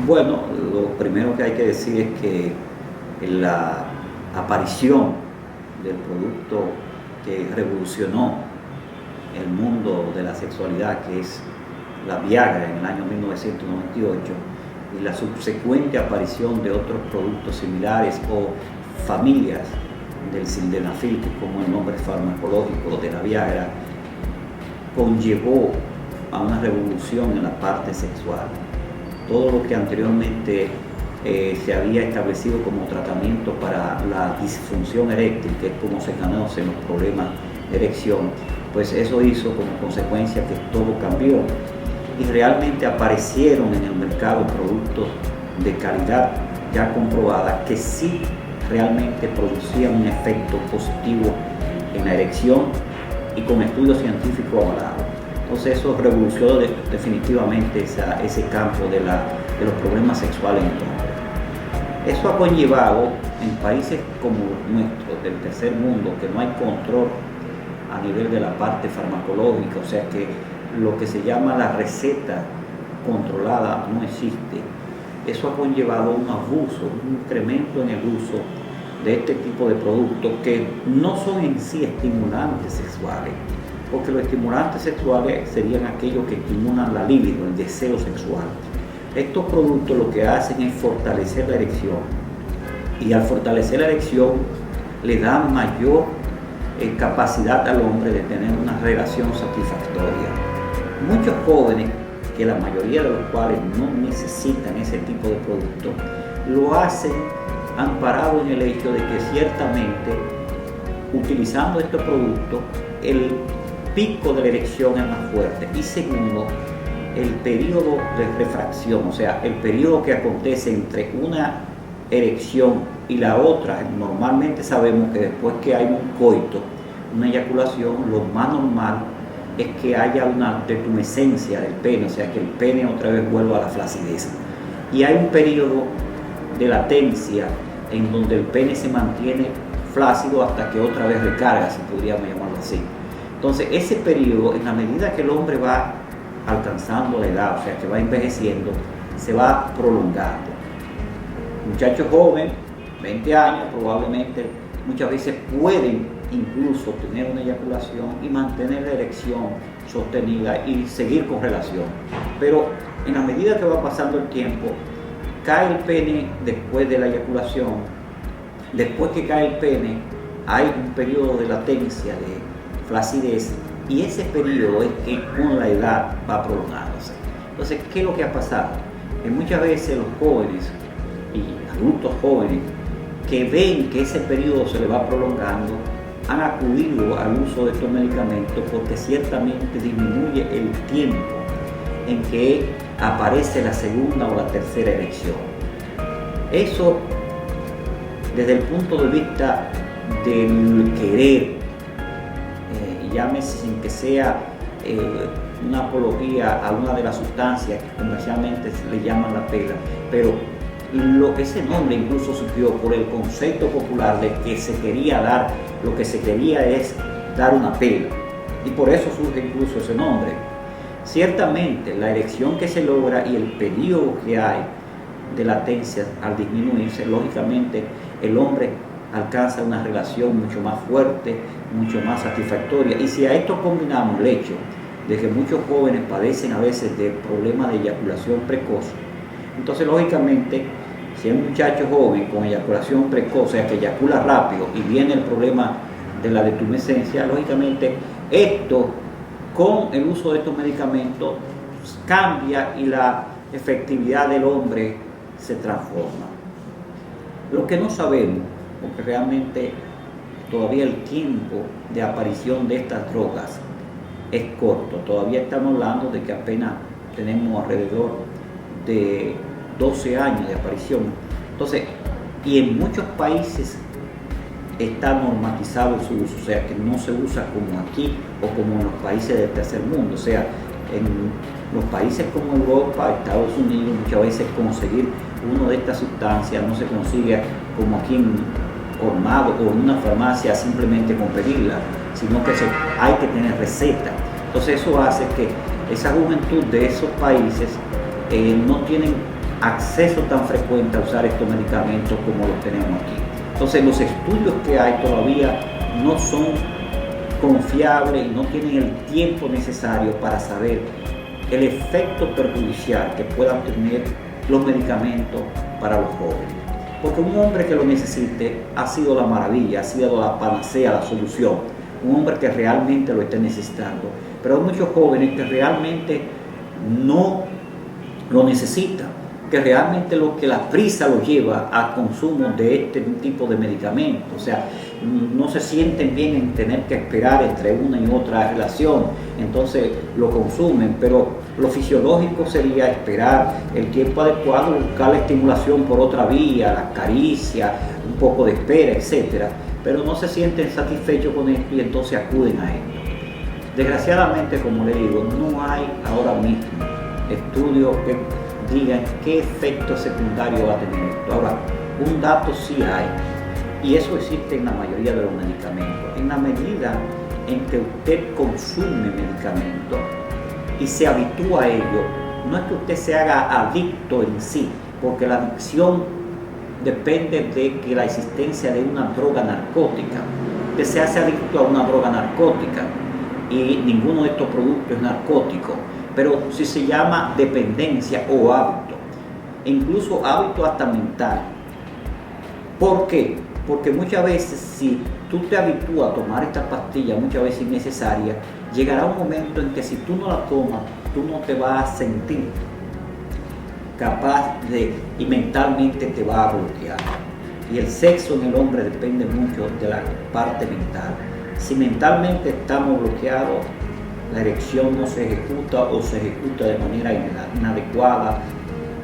Bueno, lo primero que hay que decir es que la aparición del producto que revolucionó el mundo de la sexualidad, que es la Viagra en el año 1998, y la subsecuente aparición de otros productos similares o familias del sildenafil, que es como el nombre farmacológico de la Viagra, conllevó a una revolución en la parte sexual. Todo lo que anteriormente se había establecido como tratamiento para la disfunción eréctil, que es como se conocen los problemas de erección, pues eso hizo como consecuencia que todo cambió y realmente aparecieron en el mercado productos de calidad ya comprobada que sí realmente producían un efecto positivo en la erección y con estudios científicos avalados. Entonces eso revolucionó definitivamente ese campo de los problemas sexuales en el hombre. Eso ha conllevado en países como nuestro, del tercer mundo, que no hay control a nivel de la parte farmacológica, o sea que lo que se llama la receta controlada no existe. Eso ha conllevado un abuso, un incremento en el uso de este tipo de productos que no son en sí estimulantes sexuales, porque los estimulantes sexuales serían aquellos que estimulan la libido, el deseo sexual. Estos productos lo que hacen es fortalecer la erección y al fortalecer la erección le dan mayor capacidad al hombre de tener una relación satisfactoria. Muchos jóvenes, que la mayoría de los cuales no necesitan ese tipo de productos, lo hacen amparado en el hecho de que ciertamente utilizando estos productos el pico de la erección es más fuerte y segundo, el periodo de refracción, o sea, el periodo que acontece entre una erección y la otra, normalmente sabemos que después que hay un coito, una eyaculación, lo más normal es que haya una detumescencia del pene, o sea, que el pene otra vez vuelva a la flacidez. Y hay un periodo de latencia en donde el pene se mantiene flácido hasta que otra vez recarga, si podríamos llamarlo así. Entonces, ese periodo, en la medida que el hombre va alcanzando la edad, o sea, que va envejeciendo, se va prolongando. Muchachos jóvenes, 20 años, probablemente muchas veces pueden incluso tener una eyaculación y mantener la erección sostenida y seguir con relación. Pero en la medida que va pasando el tiempo, cae el pene después de la eyaculación. Después que cae el pene, hay un periodo de latencia, de flacidez, y ese periodo es que con la edad va prolongándose. Entonces, ¿qué es lo que ha pasado? Que muchas veces los jóvenes y adultos jóvenes que ven que ese periodo se le va prolongando han acudido al uso de estos medicamentos porque ciertamente disminuye el tiempo en que aparece la segunda o la tercera erección. Eso, desde el punto de vista del querer, llámese sin que sea una apología a una de las sustancias que comercialmente se le llaman la pela, pero ese nombre incluso surgió por el concepto popular de que se quería dar, lo que se quería es dar una pela, y por eso surge incluso ese nombre. Ciertamente la erección que se logra y el periodo que hay de latencia al disminuirse, lógicamente el hombre alcanza una relación mucho más fuerte, mucho más satisfactoria. Y si a esto combinamos el hecho de que muchos jóvenes padecen a veces de problemas de eyaculación precoz, entonces lógicamente si hay un muchacho joven con eyaculación precoz, o sea que eyacula rápido y viene el problema de la detumescencia, lógicamente esto con el uso de estos medicamentos cambia y la efectividad del hombre se transforma. Lo que no sabemos, porque realmente todavía el tiempo de aparición de estas drogas es corto, todavía estamos hablando de que apenas tenemos alrededor de 12 años de aparición. Entonces, y en muchos países está normatizado su uso, o sea que no se usa como aquí o como en los países del tercer mundo, o sea, en los países como Europa, Estados Unidos, muchas veces conseguir una de estas sustancias no se consigue como aquí en colmado o en una farmacia simplemente con pedirla, sino que hay que tener receta. Entonces eso hace que esa juventud de esos países no tienen acceso tan frecuente a usar estos medicamentos como los tenemos aquí. Entonces los estudios que hay todavía no son confiables y no tienen el tiempo necesario para saber el efecto perjudicial que puedan tener los medicamentos para los jóvenes. Porque un hombre que lo necesite ha sido la maravilla, ha sido la panacea, la solución. Un hombre que realmente lo esté necesitando. Pero hay muchos jóvenes que realmente no lo necesitan, que realmente lo que la prisa lo lleva al consumo de este tipo de medicamentos. O sea, no se sienten bien en tener que esperar entre una y otra relación, entonces lo consumen, pero lo fisiológico sería esperar el tiempo adecuado, buscar la estimulación por otra vía, la caricia, un poco de espera, etcétera, pero no se sienten satisfechos con esto y entonces acuden a esto. Desgraciadamente, como le digo, no hay ahora mismo estudios que digan qué efecto secundario va a tener esto. Ahora, un dato sí hay, y eso existe en la mayoría de los medicamentos. En la medida en que usted consume medicamentos y se habitúa a ello, no es que usted se haga adicto en sí, porque la adicción depende de que la existencia de una droga narcótica. Usted se hace adicto a una droga narcótica y ninguno de estos productos es narcótico, pero si se llama dependencia o hábito, e incluso hábito hasta mental. ¿Por qué? Porque muchas veces si tú te habitúas a tomar esta pastilla, muchas veces innecesaria, llegará un momento en que si tú no la tomas, tú no te vas a sentir capaz de, y mentalmente te va a bloquear. Y el sexo en el hombre depende mucho de la parte mental. Si mentalmente estamos bloqueados, la erección no se ejecuta o se ejecuta de manera inadecuada,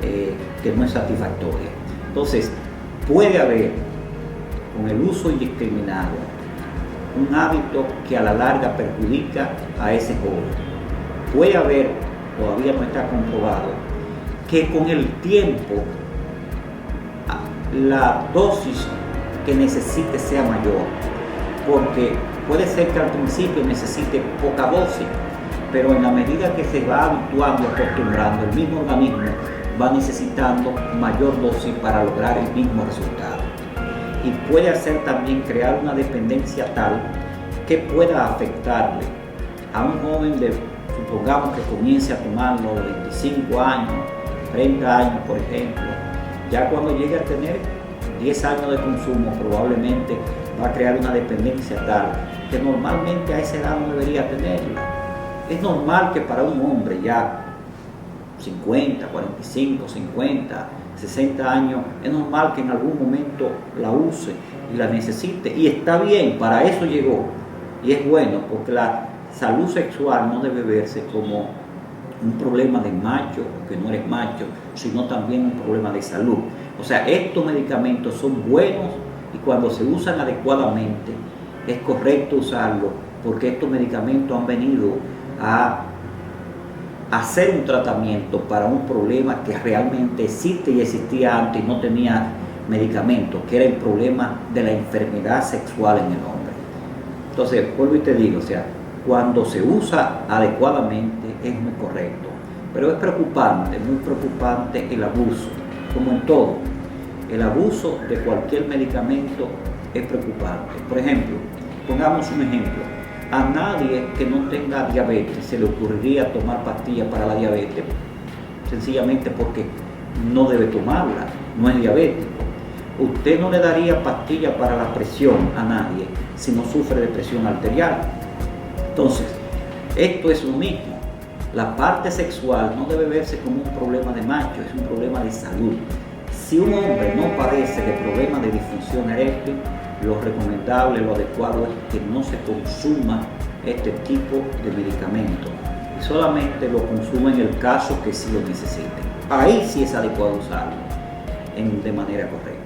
que no es satisfactoria. Entonces, puede haber, con el uso indiscriminado, un hábito que a la larga perjudica a ese joven. Puede haber, todavía no está comprobado, que con el tiempo la dosis que necesite sea mayor, porque puede ser que al principio necesite poca dosis, pero en la medida que se va habituando, acostumbrando, el mismo organismo va necesitando mayor dosis para lograr el mismo resultado. Y puede hacer también crear una dependencia tal que pueda afectarle a un joven de, supongamos que comience a tomarlo de 25 años, 30 años, por ejemplo. Ya cuando llegue a tener 10 años de consumo, probablemente va a crear una dependencia tal que normalmente a esa edad no debería tenerla. Es normal que para un hombre ya 50, 45, 50, 60 años, es normal que en algún momento la use y la necesite, y está bien, para eso llegó, y es bueno, porque la salud sexual no debe verse como un problema de macho, que no eres macho, sino también un problema de salud. O sea, estos medicamentos son buenos y cuando se usan adecuadamente es correcto usarlos, porque estos medicamentos han venido a hacer un tratamiento para un problema que realmente existe y existía antes y no tenía medicamentos, que era el problema de la enfermedad sexual en el hombre. Entonces, vuelvo y te digo, o sea, cuando se usa adecuadamente es muy correcto, pero es preocupante, muy preocupante el abuso, como en todo. El abuso de cualquier medicamento es preocupante. Por ejemplo, pongamos un ejemplo. A nadie que no tenga diabetes se le ocurriría tomar pastillas para la diabetes, sencillamente porque no debe tomarla, no es diabético. Usted no le daría pastillas para la presión a nadie si no sufre de presión arterial. Entonces, esto es lo mismo. La parte sexual no debe verse como un problema de macho, es un problema de salud. Si un hombre no padece de problemas de disfunción eréctil, lo recomendable, lo adecuado es que no se consuma este tipo de medicamento y solamente lo consuma en el caso que sí lo necesite. Ahí sí es adecuado usarlo de manera correcta.